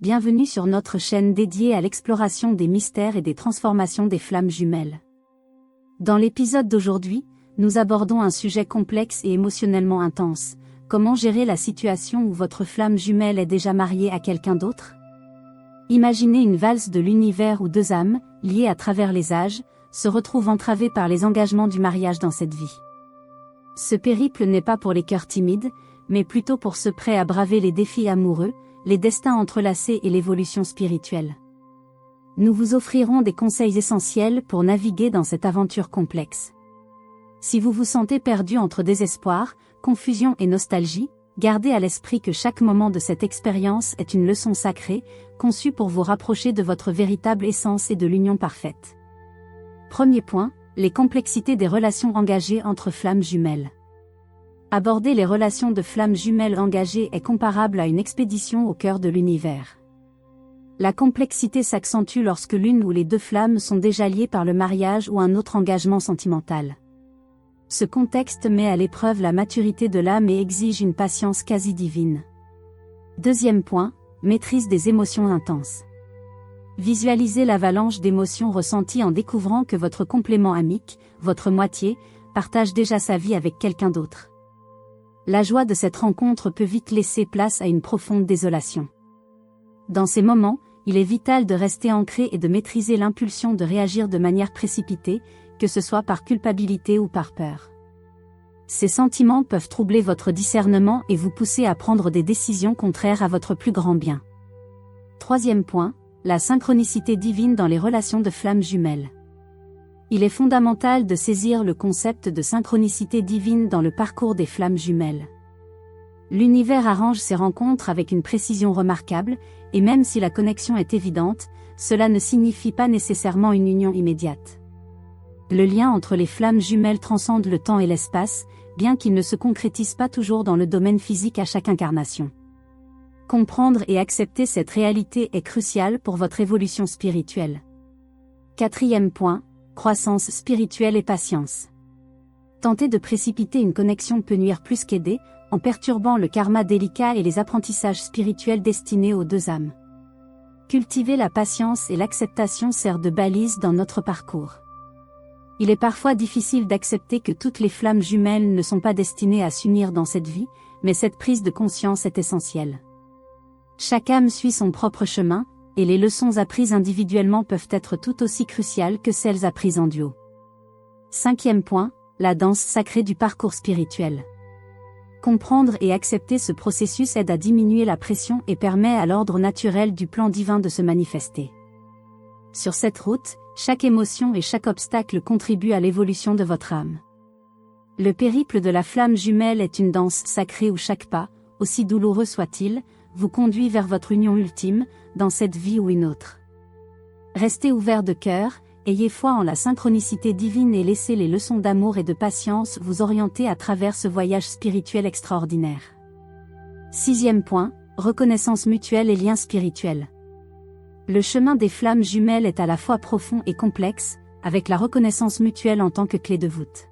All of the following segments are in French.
bienvenue sur notre chaîne dédiée à l'exploration des mystères et des transformations des flammes jumelles. Dans l'épisode d'aujourd'hui, nous abordons un sujet complexe et émotionnellement intense. Comment gérer la situation où votre flamme jumelle est déjà mariée à quelqu'un d'autre? Imaginez une valse de l'univers où deux âmes, liées à travers les âges, se retrouvent entravées par les engagements du mariage dans cette vie. Ce périple n'est pas pour les cœurs timides, mais plutôt pour ceux prêts à braver les défis amoureux, les destins entrelacés et l'évolution spirituelle. Nous vous offrirons des conseils essentiels pour naviguer dans cette aventure complexe. Si vous vous sentez perdu entre désespoir, confusion et nostalgie, gardez à l'esprit que chaque moment de cette expérience est une leçon sacrée, conçue pour vous rapprocher de votre véritable essence et de l'union parfaite. Premier point, les complexités des relations engagées entre flammes jumelles. Aborder les relations de flammes jumelles engagées est comparable à une expédition au cœur de l'univers. La complexité s'accentue lorsque l'une ou les deux flammes sont déjà liées par le mariage ou un autre engagement sentimental. Ce contexte met à l'épreuve la maturité de l'âme et exige une patience quasi divine. Deuxième point, maîtrise des émotions intenses. Visualisez l'avalanche d'émotions ressenties en découvrant que votre complément amique, votre moitié, partage déjà sa vie avec quelqu'un d'autre. La joie de cette rencontre peut vite laisser place à une profonde désolation. Dans ces moments, il est vital de rester ancré et de maîtriser l'impulsion de réagir de manière précipitée, que ce soit par culpabilité ou par peur. Ces sentiments peuvent troubler votre discernement et vous pousser à prendre des décisions contraires à votre plus grand bien. Troisième point, la synchronicité divine dans les relations de flammes jumelles. Il est fondamental de saisir le concept de synchronicité divine dans le parcours des flammes jumelles. L'univers arrange ces rencontres avec une précision remarquable, et même si la connexion est évidente, cela ne signifie pas nécessairement une union immédiate. Le lien entre les flammes jumelles transcende le temps et l'espace, bien qu'il ne se concrétise pas toujours dans le domaine physique à chaque incarnation. Comprendre et accepter cette réalité est crucial pour votre évolution spirituelle. Quatrième point, croissance spirituelle et patience. Tenter de précipiter une connexion peut nuire plus qu'aider, en perturbant le karma délicat et les apprentissages spirituels destinés aux deux âmes. Cultiver la patience et l'acceptation sert de balise dans notre parcours. Il est parfois difficile d'accepter que toutes les flammes jumelles ne sont pas destinées à s'unir dans cette vie, mais cette prise de conscience est essentielle. Chaque âme suit son propre chemin, et les leçons apprises individuellement peuvent être tout aussi cruciales que celles apprises en duo. Cinquième point, la danse sacrée du parcours spirituel. Comprendre et accepter ce processus aide à diminuer la pression et permet à l'ordre naturel du plan divin de se manifester. Sur cette route, chaque émotion et chaque obstacle contribuent à l'évolution de votre âme. Le périple de la flamme jumelle est une danse sacrée où chaque pas, aussi douloureux soit-il, vous conduit vers votre union ultime, dans cette vie ou une autre. Restez ouvert de cœur, ayez foi en la synchronicité divine et laissez les leçons d'amour et de patience vous orienter à travers ce voyage spirituel extraordinaire. Sixième point, reconnaissance mutuelle et lien spirituel. Le chemin des flammes jumelles est à la fois profond et complexe, avec la reconnaissance mutuelle en tant que clé de voûte.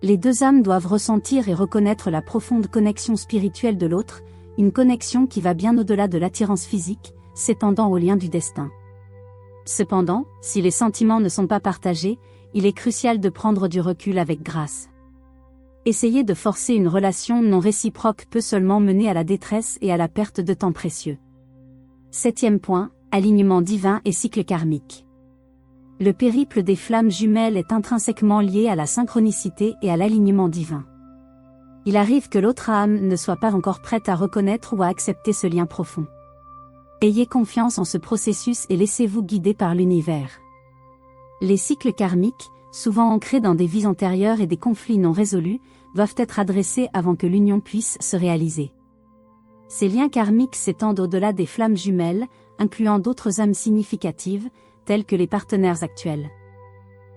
Les deux âmes doivent ressentir et reconnaître la profonde connexion spirituelle de l'autre, une connexion qui va bien au-delà de l'attirance physique, s'étendant au lien du destin. Cependant, si les sentiments ne sont pas partagés, il est crucial de prendre du recul avec grâce. Essayer de forcer une relation non réciproque peut seulement mener à la détresse et à la perte de temps précieux. Septième point, alignement divin et cycle karmique. Le périple des flammes jumelles est intrinsèquement lié à la synchronicité et à l'alignement divin. Il arrive que l'autre âme ne soit pas encore prête à reconnaître ou à accepter ce lien profond. Ayez confiance en ce processus et laissez-vous guider par l'univers. Les cycles karmiques, souvent ancrés dans des vies antérieures et des conflits non résolus, doivent être adressés avant que l'union puisse se réaliser. Ces liens karmiques s'étendent au-delà des flammes jumelles, incluant d'autres âmes significatives, telles que les partenaires actuels.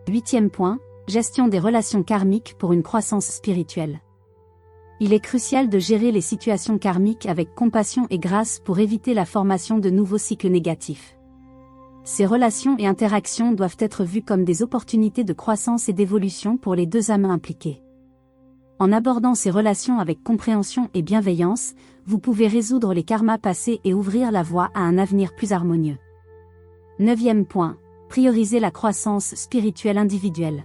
Huitième point, gestion des relations karmiques pour une croissance spirituelle. Il est crucial de gérer les situations karmiques avec compassion et grâce pour éviter la formation de nouveaux cycles négatifs. Ces relations et interactions doivent être vues comme des opportunités de croissance et d'évolution pour les deux âmes impliquées. En abordant ces relations avec compréhension et bienveillance, vous pouvez résoudre les karmas passés et ouvrir la voie à un avenir plus harmonieux. 9e point. Prioriser la croissance spirituelle individuelle.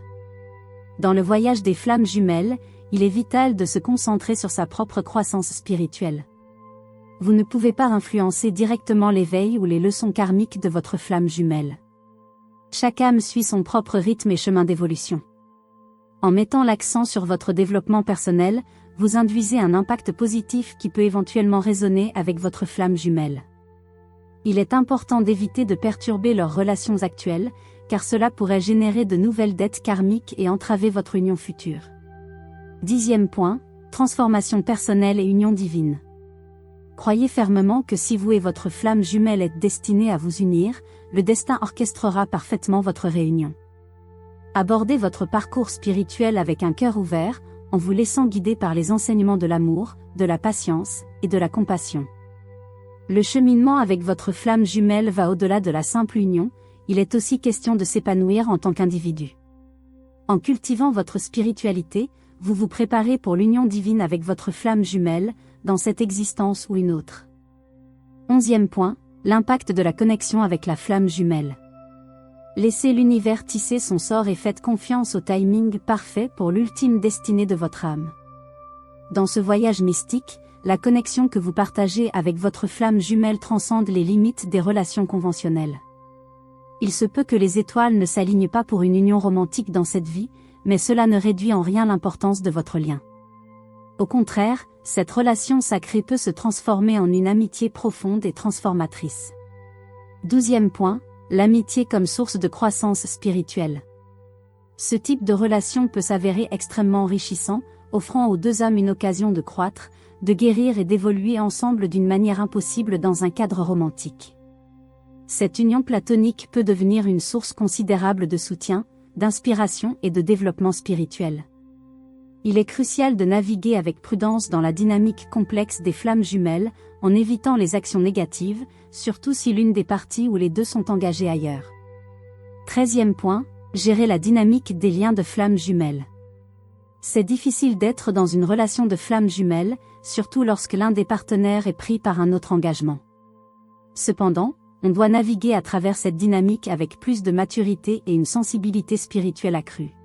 Dans le voyage des flammes jumelles, il est vital de se concentrer sur sa propre croissance spirituelle. Vous ne pouvez pas influencer directement l'éveil ou les leçons karmiques de votre flamme jumelle. Chaque âme suit son propre rythme et chemin d'évolution. En mettant l'accent sur votre développement personnel, vous induisez un impact positif qui peut éventuellement résonner avec votre flamme jumelle. Il est important d'éviter de perturber leurs relations actuelles, car cela pourrait générer de nouvelles dettes karmiques et entraver votre union future. 10e point, transformation personnelle et union divine. Croyez fermement que si vous et votre flamme jumelle êtes destinés à vous unir, le destin orchestrera parfaitement votre réunion. Abordez votre parcours spirituel avec un cœur ouvert, en vous laissant guider par les enseignements de l'amour, de la patience et de la compassion. Le cheminement avec votre flamme jumelle va au-delà de la simple union, il est aussi question de s'épanouir en tant qu'individu. En cultivant votre spiritualité, vous vous préparez pour l'union divine avec votre flamme jumelle, dans cette existence ou une autre. 11e point, l'impact de la connexion avec la flamme jumelle. Laissez l'univers tisser son sort et faites confiance au timing parfait pour l'ultime destinée de votre âme. Dans ce voyage mystique, la connexion que vous partagez avec votre flamme jumelle transcende les limites des relations conventionnelles. Il se peut que les étoiles ne s'alignent pas pour une union romantique dans cette vie, mais cela ne réduit en rien l'importance de votre lien. Au contraire, cette relation sacrée peut se transformer en une amitié profonde et transformatrice. 12e point, l'amitié comme source de croissance spirituelle. Ce type de relation peut s'avérer extrêmement enrichissant, offrant aux deux âmes une occasion de croître, de guérir et d'évoluer ensemble d'une manière impossible dans un cadre romantique. Cette union platonique peut devenir une source considérable de soutien, d'inspiration et de développement spirituel. Il est crucial de naviguer avec prudence dans la dynamique complexe des flammes jumelles, en évitant les actions négatives, surtout si l'une des parties ou les deux sont engagées ailleurs. 13e point, gérer la dynamique des liens de flammes jumelles. C'est difficile d'être dans une relation de flammes jumelles, surtout lorsque l'un des partenaires est pris par un autre engagement. Cependant, on doit naviguer à travers cette dynamique avec plus de maturité et une sensibilité spirituelle accrue.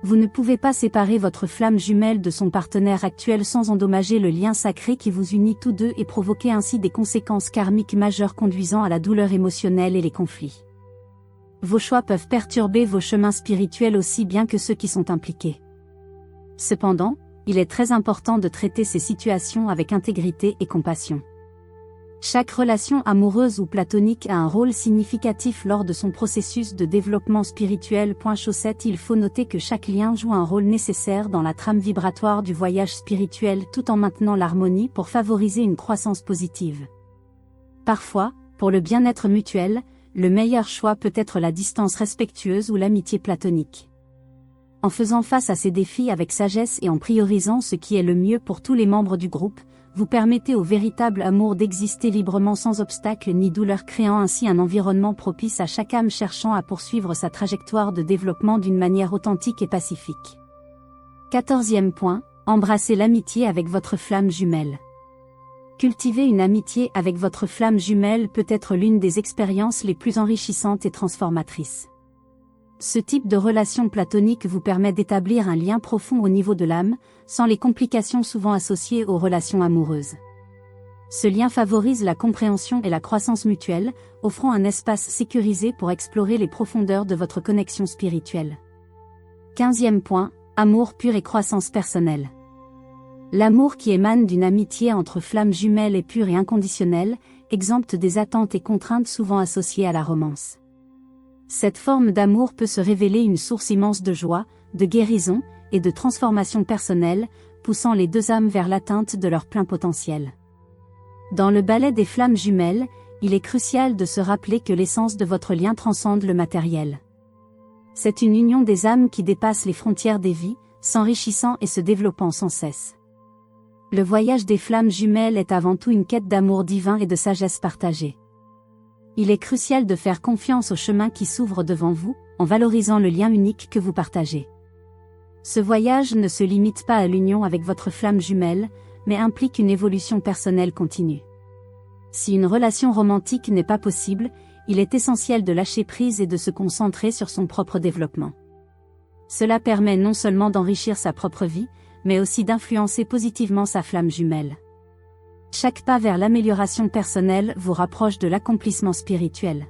Vous ne pouvez pas séparer votre flamme jumelle de son partenaire actuel sans endommager le lien sacré qui vous unit tous deux et provoquer ainsi des conséquences karmiques majeures conduisant à la douleur émotionnelle et les conflits. Vos choix peuvent perturber vos chemins spirituels aussi bien que ceux qui sont impliqués. Cependant, il est très important de traiter ces situations avec intégrité et compassion. Chaque relation amoureuse ou platonique a un rôle significatif lors de son processus de développement spirituel. Chaussette, il faut noter que chaque lien joue un rôle nécessaire dans la trame vibratoire du voyage spirituel tout en maintenant l'harmonie pour favoriser une croissance positive. Parfois, pour le bien-être mutuel, le meilleur choix peut être la distance respectueuse ou l'amitié platonique. En faisant face à ces défis avec sagesse et en priorisant ce qui est le mieux pour tous les membres du groupe, vous permettez au véritable amour d'exister librement sans obstacle ni douleur, créant ainsi un environnement propice à chaque âme cherchant à poursuivre sa trajectoire de développement d'une manière authentique et pacifique. 14e point, embrassez l'amitié avec votre flamme jumelle. Cultiver une amitié avec votre flamme jumelle peut être l'une des expériences les plus enrichissantes et transformatrices. Ce type de relation platonique vous permet d'établir un lien profond au niveau de l'âme, sans les complications souvent associées aux relations amoureuses. Ce lien favorise la compréhension et la croissance mutuelle, offrant un espace sécurisé pour explorer les profondeurs de votre connexion spirituelle. 15e point, amour pur et croissance personnelle. L'amour qui émane d'une amitié entre flammes jumelles est pur et inconditionnel, exempte des attentes et contraintes souvent associées à la romance. Cette forme d'amour peut se révéler une source immense de joie, de guérison et de transformation personnelle, poussant les deux âmes vers l'atteinte de leur plein potentiel. Dans le ballet des flammes jumelles, il est crucial de se rappeler que l'essence de votre lien transcende le matériel. C'est une union des âmes qui dépasse les frontières des vies, s'enrichissant et se développant sans cesse. Le voyage des flammes jumelles est avant tout une quête d'amour divin et de sagesse partagée. Il est crucial de faire confiance au chemin qui s'ouvre devant vous, en valorisant le lien unique que vous partagez. Ce voyage ne se limite pas à l'union avec votre flamme jumelle, mais implique une évolution personnelle continue. Si une relation romantique n'est pas possible, il est essentiel de lâcher prise et de se concentrer sur son propre développement. Cela permet non seulement d'enrichir sa propre vie, mais aussi d'influencer positivement sa flamme jumelle. Chaque pas vers l'amélioration personnelle vous rapproche de l'accomplissement spirituel.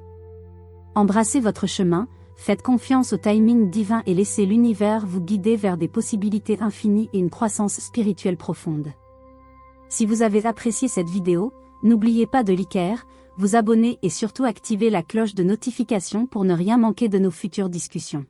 Embrassez votre chemin, faites confiance au timing divin et laissez l'univers vous guider vers des possibilités infinies et une croissance spirituelle profonde. Si vous avez apprécié cette vidéo, n'oubliez pas de liker, vous abonner et surtout activer la cloche de notification pour ne rien manquer de nos futures discussions.